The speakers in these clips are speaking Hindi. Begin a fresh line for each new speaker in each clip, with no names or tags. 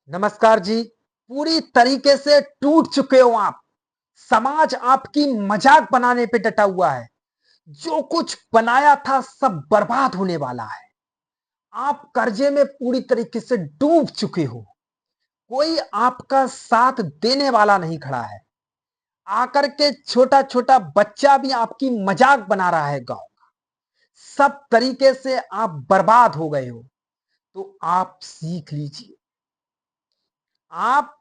नमस्कार जी। पूरी तरीके से टूट चुके हो आप। समाज आपकी मजाक बनाने पे डटा हुआ है। जो कुछ बनाया था सब बर्बाद होने वाला है। आप कर्जे में पूरी तरीके से डूब चुके हो। कोई आपका साथ देने वाला नहीं खड़ा है। आकर के छोटा छोटा बच्चा भी आपकी मजाक बना रहा है गांव। सब तरीके से आप बर्बाद हो गए हो। तो आप सीख लीजिए। आप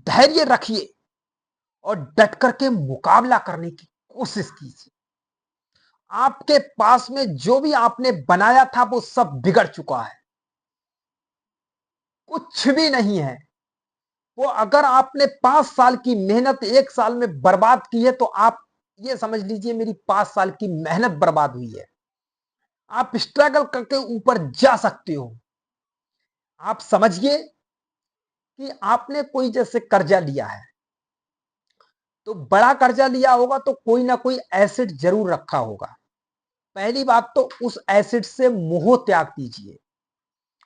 धैर्य रखिए और डट करके मुकाबला करने की कोशिश कीजिए। आपके पास में जो भी आपने बनाया था वो सब बिगड़ चुका है। कुछ भी नहीं है। वो अगर आपने 5 साल की मेहनत 1 साल में बर्बाद की है तो आप ये समझ लीजिए मेरी 5 साल की मेहनत बर्बाद हुई है। आप स्ट्रगल करके ऊपर जा सकते हो। आप समझिए कि आपने कोई जैसे कर्जा लिया है तो बड़ा कर्जा लिया होगा तो कोई ना कोई एसेट जरूर रखा होगा। पहली बात तो उस एसेट से मोह त्याग दीजिए।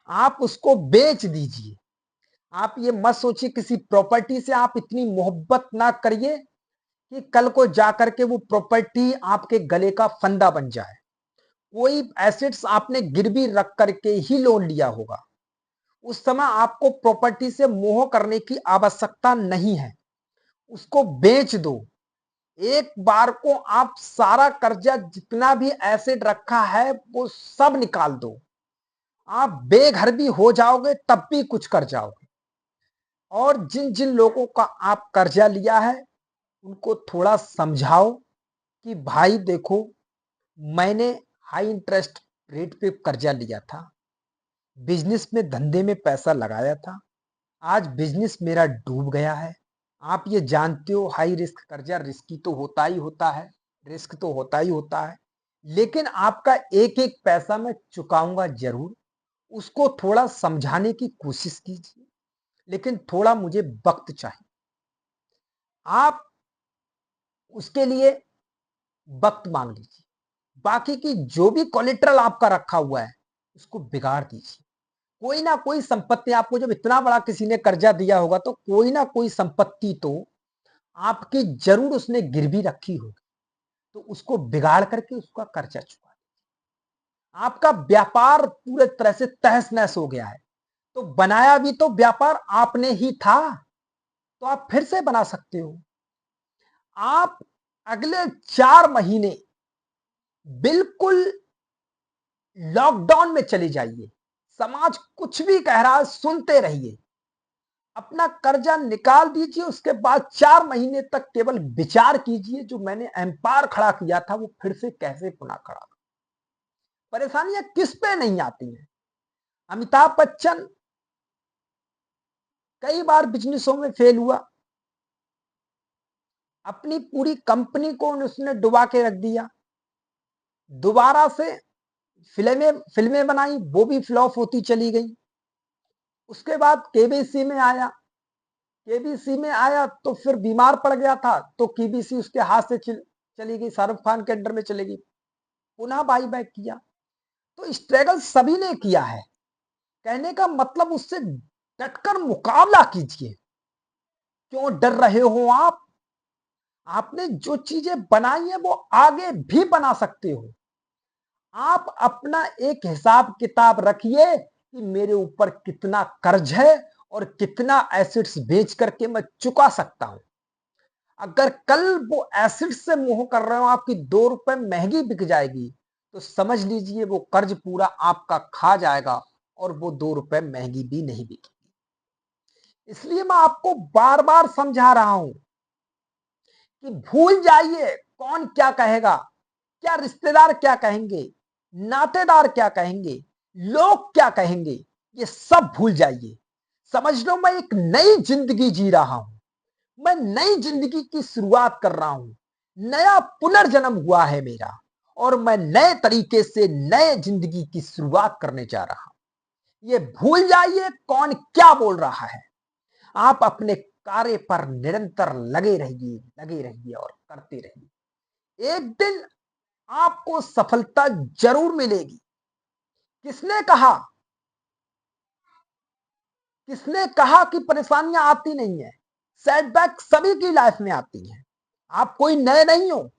आप उसको बेच दीजिए। आप ये मत सोचिए किसी प्रॉपर्टी से आप इतनी मोहब्बत ना करिए कि कल को जाकर के वो प्रॉपर्टी आपके गले का फंदा बन जाए। कोई एसेट्स आपने गिरवी रख करके ही लोन लिया होगा। उस समय आपको प्रॉपर्टी से मोह करने की आवश्यकता नहीं है। उसको बेच दो। एक बार को आप सारा कर्जा जितना भी एसेट रखा है वो सब निकाल दो। आप बेघर भी हो जाओगे तब भी कुछ कर जाओगे। और जिन जिन लोगों का आप कर्जा लिया है उनको थोड़ा समझाओ कि भाई देखो, मैंने हाई इंटरेस्ट रेट पे कर्जा लिया था, बिजनेस में धंधे में पैसा लगाया था, आज बिजनेस मेरा डूब गया है। आप ये जानते हो हाई रिस्क कर्जा रिस्की तो होता ही होता है। रिस्क तो होता ही होता है। लेकिन आपका एक एक पैसा मैं चुकाऊंगा जरूर। उसको थोड़ा समझाने की कोशिश कीजिए। लेकिन थोड़ा मुझे वक्त चाहिए। आप उसके लिए वक्त मांग लीजिए। बाकी की जो भी कोलेटरल आपका रखा हुआ है उसको बिगाड़ दीजिए। कोई ना कोई संपत्ति आपको, जब इतना बड़ा किसी ने कर्जा दिया होगा तो कोई ना कोई संपत्ति तो आपकी जरूर उसने गिरवी रखी होगी। तो उसको बिगाड़ करके उसका कर्जा चुका। आपका व्यापार पूरे तरह से तहस नहस हो गया है। तो बनाया भी तो व्यापार आपने ही था। तो आप फिर से बना सकते हो। आप अगले 4 महीने बिल्कुल लॉकडाउन में चले जाइए। समाज कुछ भी कह रहा है सुनते रहिए। अपना कर्जा निकाल दीजिए। उसके बाद 4 महीने तक केवल विचार कीजिए जो मैंने एम्पायर खड़ा किया था वो फिर से कैसे पुनः खड़ा करूं। परेशानियां किस पे नहीं आती हैं। अमिताभ बच्चन कई बार बिजनेसों में फेल हुआ। अपनी पूरी कंपनी को उसने डुबा के रख दिया। दोबारा से फिल्में फिल्में बनाई, वो भी फ्लॉप होती चली गई। उसके बाद केबीसी में आया। केबीसी में आया तो फिर बीमार पड़ गया था तो केबीसी उसके हाथ से चली गई, शाहरुख खान के अंडर में चली गई। पुनः बाई बैक किया। तो स्ट्रगल सभी ने किया है। कहने का मतलब उससे डटकर मुकाबला कीजिए। क्यों डर रहे हो आप? आपने जो चीजें बनाई है वो आगे भी बना सकते हो। आप अपना एक हिसाब किताब रखिए कि मेरे ऊपर कितना कर्ज है और कितना एसेट्स बेच करके मैं चुका सकता हूं। अगर कल वो एसिड से मोह कर रहे हो, आपकी 2 रुपए महंगी बिक जाएगी तो समझ लीजिए वो कर्ज पूरा आपका खा जाएगा और वो 2 रुपए महंगी भी नहीं बिकेगी। इसलिए मैं आपको बार बार समझा रहा हूं कि भूल जाइए कौन क्या कहेगा, क्या रिश्तेदार क्या कहेंगे, नातेदार क्या कहेंगे, लोग क्या कहेंगे। ये सब भूल जाइए। समझ लो मैं एक नई जिंदगी जी रहा हूं। मैं नई जिंदगी की शुरुआत कर रहा हूं। नया पुनर्जन्म हुआ है मेरा। और मैं नए तरीके से नए जिंदगी की शुरुआत करने जा रहा हूं। ये भूल जाइए कौन क्या बोल रहा है। आप अपने कार्य पर निरंतर लगे रहिए और करते रहिए। एक दिन आपको सफलता जरूर मिलेगी। किसने कहा किसने कहा कि परेशानियां आती नहीं है? सेटबैक सभी की लाइफ में आती हैं। आप कोई नए नहीं हो।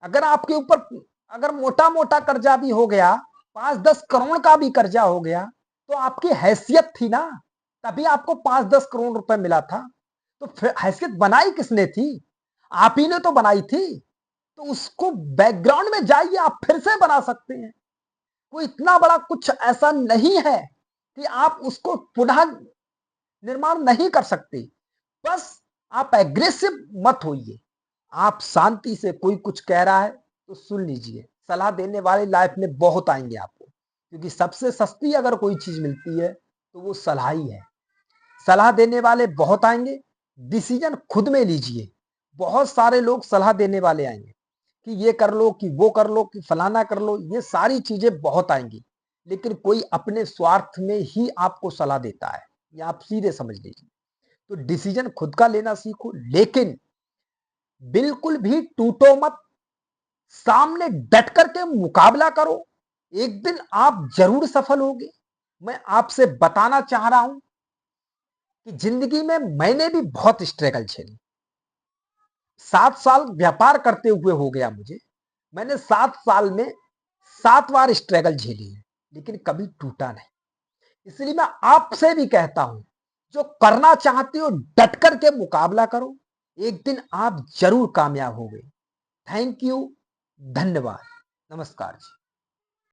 अगर आपके ऊपर अगर मोटा मोटा कर्जा भी हो गया, 5-10 करोड़ का भी कर्जा हो गया, तो आपकी हैसियत थी ना, तभी आपको 5-10 करोड़ रुपए मिला था। तो फिर हैसियत बनाई किसने थी? आप ही ने तो बनाई थी। तो उसको बैकग्राउंड में जाइए, आप फिर से बना सकते हैं। कोई इतना बड़ा कुछ ऐसा नहीं है कि आप उसको पुनः निर्माण नहीं कर सकते। बस आप एग्रेसिव मत होइए। आप शांति से, कोई कुछ कह रहा है तो सुन लीजिए। सलाह देने वाले लाइफ में बहुत आएंगे आपको, क्योंकि सबसे सस्ती अगर कोई चीज मिलती है तो वो सलाह ही है। सलाह देने वाले बहुत आएंगे, डिसीजन खुद में लीजिए। बहुत सारे लोग सलाह देने वाले आएंगे कि ये कर लो, कि वो कर लो, कि फलाना कर लो, ये सारी चीजें बहुत आएंगी, लेकिन कोई अपने स्वार्थ में ही आपको सलाह देता है, ये आप सीधे समझ लीजिए। तो डिसीजन खुद का लेना सीखो, लेकिन बिल्कुल भी टूटो मत। सामने डट करके मुकाबला करो। एक दिन आप जरूर सफल होगे। मैं आपसे बताना चाह रहा हूं कि जिंदगी में मैंने भी बहुत स्ट्रगल झेली। 7 साल व्यापार करते हुए हो गया मुझे। मैंने 7 साल में 7 बार स्ट्रगल झेली है, लेकिन कभी टूटा नहीं। इसलिए मैं आपसे भी कहता हूं, जो करना चाहते हो डट करके मुकाबला करो। एक दिन आप जरूर कामयाब होंगे। Thank you. धन्यवाद। नमस्कार जी।